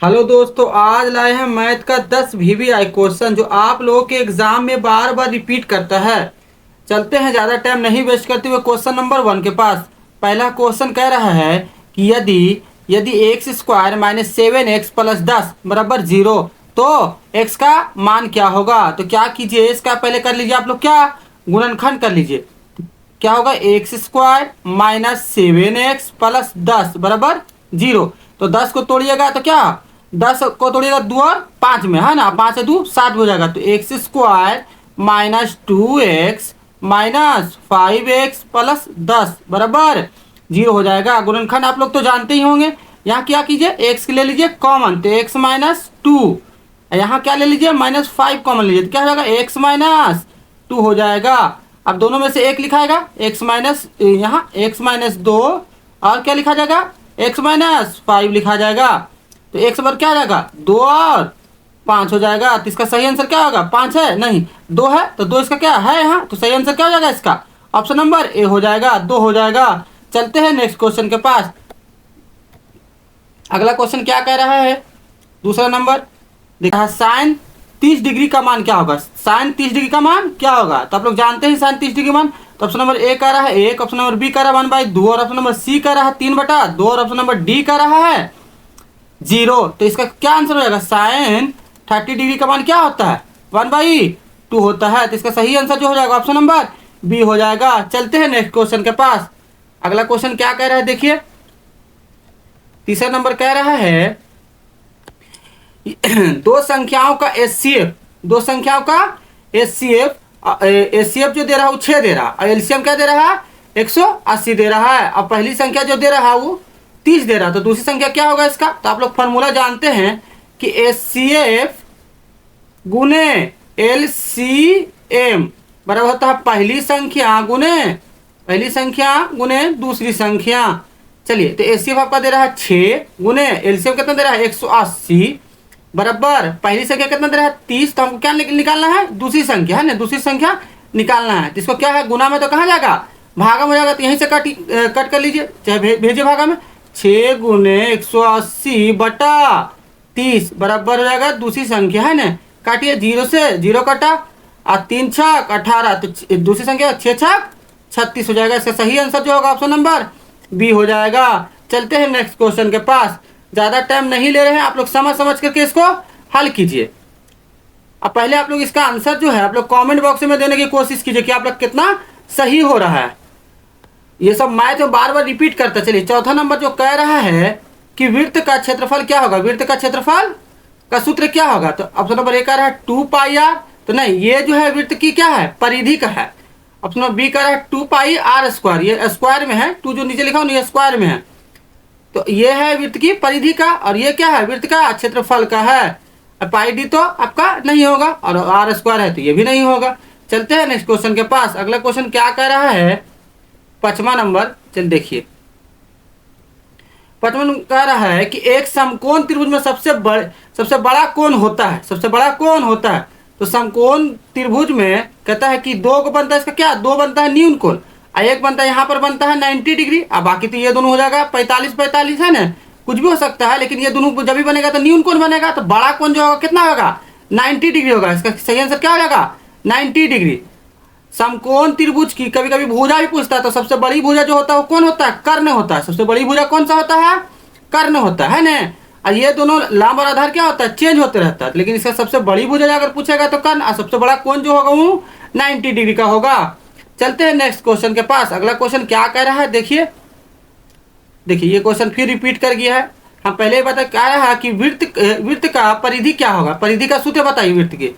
Hello दोस्तों, आज लाए हैं मैथ का 10 VBI क्वेश्चन जो आप लोगों के एग्जाम में बार बार रिपीट करता है। चलते हैं, ज़्यादा टाइम नहीं वेस्ट करते हुए क्वेश्चन नंबर 1 के पास। पहला क्वेश्चन कह रहा है कि यदि यदि x square minus 7x plus 10 बराबर 0 तो x का मान क्या होगा। तो क्या कीजिए, इसका पहले कर लीजिए आप लोग, क्या गुणनखंड कर लीजिए। क्या होगा, x square minus 7x plus 10 बराबर 0। तो 10 को तोड़िएगा तो क्या, 10 को तोड़िएगा 2 और 5 में, है ना, 5 से 2 7 हो जाएगा। तो x square minus 2x minus 5x plus 10 बराबर 0 हो जाएगा। गुणनखंड आप लोग तो जानते ही होंगे। यहाँ क्या कीजिए, एक्स ले लीजिए कॉमन, तो एक्स माइनस 2, यहाँ क्या ले लीजिए -5 कॉमन लीजिए, तो क्या हो जाएगा एक्स माइनस 2 हो जाएगा। अब दोनों में से एक लिखाएगा, एक्स माइनस, यहाँ एक्स माइनस 2 और क्या लिखा जाएगा, एक्स माइनस 5 लिखा जाएगा। तो एक्स पर क्या हो जाएगा 2 और 5 हो जाएगा। तो इसका सही आंसर क्या होगा, 5 है नहीं 2 है, तो 2 इसका क्या है यहाँ, तो सही आंसर क्या हो जाएगा इसका, ऑप्शन नंबर ए हो जाएगा, 2 हो जाएगा। चलते हैं नेक्स्ट क्वेश्चन के पास। अगला क्वेश्चन क्या कह रहा है, दूसरा नंबर देखा, साइन 30 डिग्री का मान क्या होगा। साइन 30 डिग्री का मान क्या होगा, तो आप लोग जानते हैं साइन 30 डिग्री मान। तो ऑप्शन नंबर ए का रहा है 1, ऑप्शन नंबर बी का रहा है 1/2 और ऑप्शन नंबर सी का रहा है 3/2 और ऑप्शन नंबर डी का रहा है 0। तो इसका क्या आंसर हो जाएगा, साइन 30 डिग्री का मान क्या होता है 1/2 होता है। तो इसका सही आंसर जो हो जाएगा ऑप्शन नंबर बी हो जाएगा। चलते हैं नेक्स्ट क्वेश्चन के पास। अगला क्वेश्चन क्या कह रहा है, देखिए तीसरा नंबर कह रहा है दो संख्याओं का एचसीएफ, दो संख्याओं का एचसीएफ, एचसीएफ जो दे रहा है वो 6 दे रहा है और एलसीएम क्या दे रहा है 180 दे रहा है। अब पहली संख्या जो दे रहा है वो 30 दे रहा है, तो दूसरी संख्या क्या होगा इसका। तो आप लोग फॉर्मूला जानते हैं कि एचसीएफ गुने एलसीएम बराबर होता है पहली संख्या गुने दूसरी संख्या। चलिए, तो एचसीएफ आपका दे रहा है 6 गुने एलसीएम कितना दे रहा है 180 बराबर पहली संख्या कितना दे रहा है 30। तो हमको क्या निकालना है, दूसरी संख्या है ना, दूसरी संख्या निकालना है। तो इसको क्या है, गुना में तो कहाँ जाएगा, भागा में हो जाएगा। तो यहीं से कट कर लीजिए, चाहे भेजिए भागा में। 6 गुने 180 बटा 30 बराबर हो जाएगा दूसरी संख्या है ना, काटिए 0 से 0 कटा और 3 छक 18, तो दूसरी संख्या 6 छक 36 हो जाएगा। इसका सही आंसर जो होगा ऑप्शन नंबर बी हो जाएगा। चलते हैं नेक्स्ट क्वेश्चन के पास। ज़्यादा टाइम नहीं ले रहे हैं, आप लोग समझ करके इसको हल कीजिए। अब पहले आप लोग इसका आंसर जो है आप लोग कमेंट बॉक्स में देने की कोशिश कीजिए कि आप लोग कितना सही हो रहा है। ये सब मैथ में बार बार रिपीट करता चलिए। चौथा नंबर जो कह रहा है कि वृत्त का क्षेत्रफल क्या होगा, वृत्त का क्षेत्रफल का सूत्र क्या होगा। तो ऑप्शन नंबर ए कह रहा है 2πr, तो नहीं, ये जो है वृत्त की क्या है, परिधि का है। ऑप्शन नंबर बी कह रहा है 2πr², ये स्क्वायर में है, 2 जो नीचे लिखा हूँ ये स्क्वायर में है, तो ये है वृत्त की परिधि का, और ये क्या है, वृत्त का क्षेत्रफल का है। पाई डी तो आपका नहीं होगा और r² है तो ये भी नहीं होगा। चलते हैं नेक्स्ट क्वेश्चन के पास। अगला क्वेश्चन क्या कह रहा है, 5वां नंबर, चल देखिए 5वां कह रहा है कि एक समकोण त्रिभुज में सबसे बड़ा कोण होता है, सबसे बड़ा कोण होता है। तो समकोण त्रिभुज में कहता है कि 2 को बनता है, इसका क्या 2 बनता है न्यून कोण, और एक बनता है यहाँ पर बनता है 90 डिग्री, अब बाकी तो ये दोनों हो जाएगा 45 है ना, कुछ भी हो सकता है, लेकिन ये दोनों जब भी बनेगा तो न्यून कोण बनेगा। तो बड़ा कोण जो होगा कितना होगा 90 डिग्री होगा। इसका सही आंसर क्या हो जाएगा 90 डिग्री। समकोण त्रिभुज की कभी कभी भुजा भी पूछता है, तो सबसे बड़ी भुजा जो होता है वो कौन होता है, कर्ण होता है। सबसे बड़ी भुजा कौन सा होता है, कर्ण होता है ना। और ये दोनों लंब और आधार क्या होता है, चेंज होते रहता है, लेकिन इसका सबसे बड़ी भुजा अगर पूछेगा तो कर्ण, और सबसे बड़ा कोण जो होगा वो 90 डिग्री का होगा। चलते हैं नेक्स्ट क्वेश्चन के पास। अगला क्वेश्चन क्या कह रहा है, देखिए ये क्वेश्चन फिर रिपीट कर गया है। हम पहले बता क्या रहा कि वृत्त का परिधि क्या होगा, परिधि का सूत्र बताइए वृत्त की।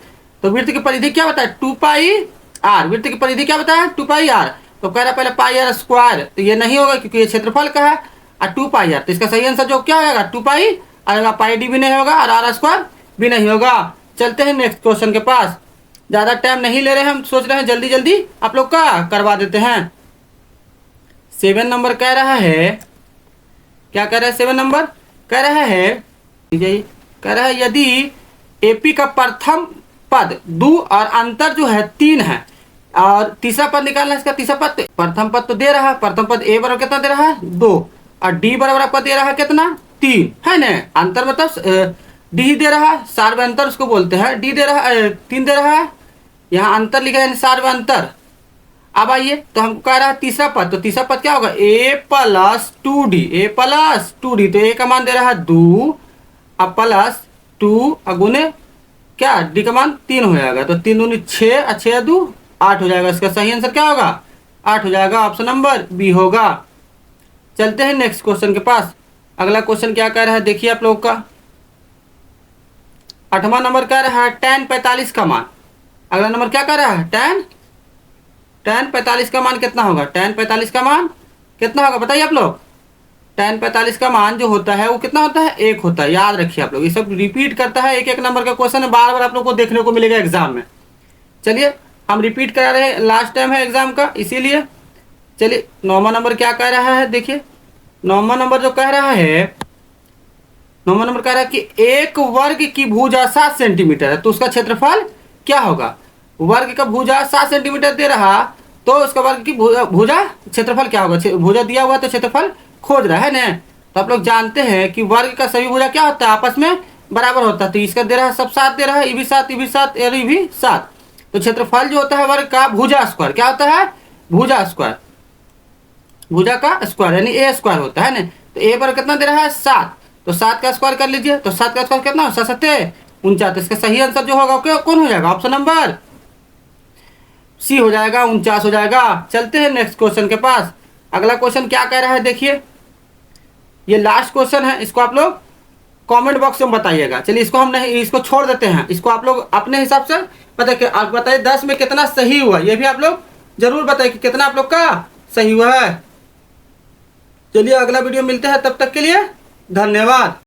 तो वृत्त की परिधि क्या बताया 2πr, वृत्त की परिधि क्या बताया 2πr। तो कह रहा पहले πr², तो ये नहीं होगा क्योंकि ये क्षेत्रफल का है, और 2πr, तो इसका सही आंसर जो क्या होगा 2π, और पाई डी भी नहीं होगा और r² भी नहीं होगा। चलते हैं नेक्स्ट क्वेश्चन के पास। ज़्यादा टाइम नहीं ले रहे हैं, हम सोच रहे हैं जल्दी जल्दी आप लोग का करवा देते हैं। 7 नंबर कह रहा है, क्या कह रहा है 7 नंबर कह रहा है, यदि एपी का प्रथम पद 2 और अंतर जो है 3 है, और तीसरा पद निकालना है इसका, तीसरा पद प्रथम पद तो दे रहा है, प्रथम पद ए बराबर कितना दे रहा है 2, और डी बराबर आपका दे रहा है कितना 3 है ना। अंतर मतलब डी दे रहा है, सार्व अंतर उसको बोलते हैं। डी दे रहा है, 3 दे रहा है, यहाँ अंतर लिखा है सार्व अंतर। अब आइए तो हमको कह रहा है तीसरा पद, तो तीसरा पद क्या होगा, a plus 2d, a plus 2d, तो a का मान दे रहा है 2, अब प्लस 2 अगुने क्या, d का मान 3 हो जाएगा, तो 3 दूनी 6 और 6 2 8 हो जाएगा। इसका सही आंसर क्या होगा, 8 हो जाएगा, ऑप्शन नंबर बी होगा। चलते हैं नेक्स्ट क्वेश्चन के पास। अगला क्वेश्चन क्या कह रहा है देखिए आप लोग का, 8वां नंबर कह रहा है tan 45 का मान। अगला नंबर क्या कह रहा है, tan 45 का मान कितना होगा, tan 45 का मान कितना होगा बताइए आप लोग। tan 45 का मान जो होता है वो कितना होता है, 1 होता है। याद रखिए आप लोग, ये सब रिपीट करता है, एक एक नंबर का क्वेश्चन है, बार बार आप लोग को देखने को मिलेगा एग्जाम में। चलिए हम रिपीट करा रहे हैं, लास्ट टाइम है एग्जाम का इसीलिए। चलिए 9वां नंबर क्या कह रहा है देखिए, 9वां नंबर जो कह रहा है, 9वां नंबर कह रहा है कि एक वर्ग की भुजा 7 सेंटीमीटर है, तो उसका क्षेत्रफल क्या होगा। वर्ग का भुजा 7 सेंटीमीटर दे रहा, तो उसका वर्ग की भुजा क्षेत्रफल क्या होगा। भुजा दिया हुआ तो क्षेत्रफल खोज रहा है ना। तो आप लोग जानते हैं कि वर्ग का सभी भुजा क्या होता है, आपस में बराबर होता है। तो इसका दे रहा है सब 7 दे रहा है, ये भी 7, ये भी 7 और ये भी 7। तो क्षेत्रफल जो होता है वर्ग का भुजा स्क्वायर क्या होता है, भुजा स्क्वायर, भुजा का स्क्वायर यानी ए स्क्वायर होता है ना। तो ए पर कितना दे रहा है 7, तो 7 का स्क्वायर कर लीजिए, तो 7 का स्क्वायर कितना, 7 7 49। इसका सही आंसर जो होगा कौन हो जाएगा, ऑप्शन नंबर सी हो जाएगा, 49 हो जाएगा। चलते हैं नेक्स्ट क्वेश्चन के पास। अगला क्वेश्चन क्या कह रहा है देखिए, ये लास्ट क्वेश्चन है, इसको आप लोग कमेंट बॉक्स में बताइएगा। चलिए इसको हम नहीं, इसको छोड़ देते हैं, इसको आप लोग अपने हिसाब से बताइए 10 में कितना सही हुआ, ये भी आप लोग जरूर बताइए कि कितना आप लोग का सही हुआ है। चलिए अगला वीडियो मिलते हैं, तब तक के लिए धन्यवाद।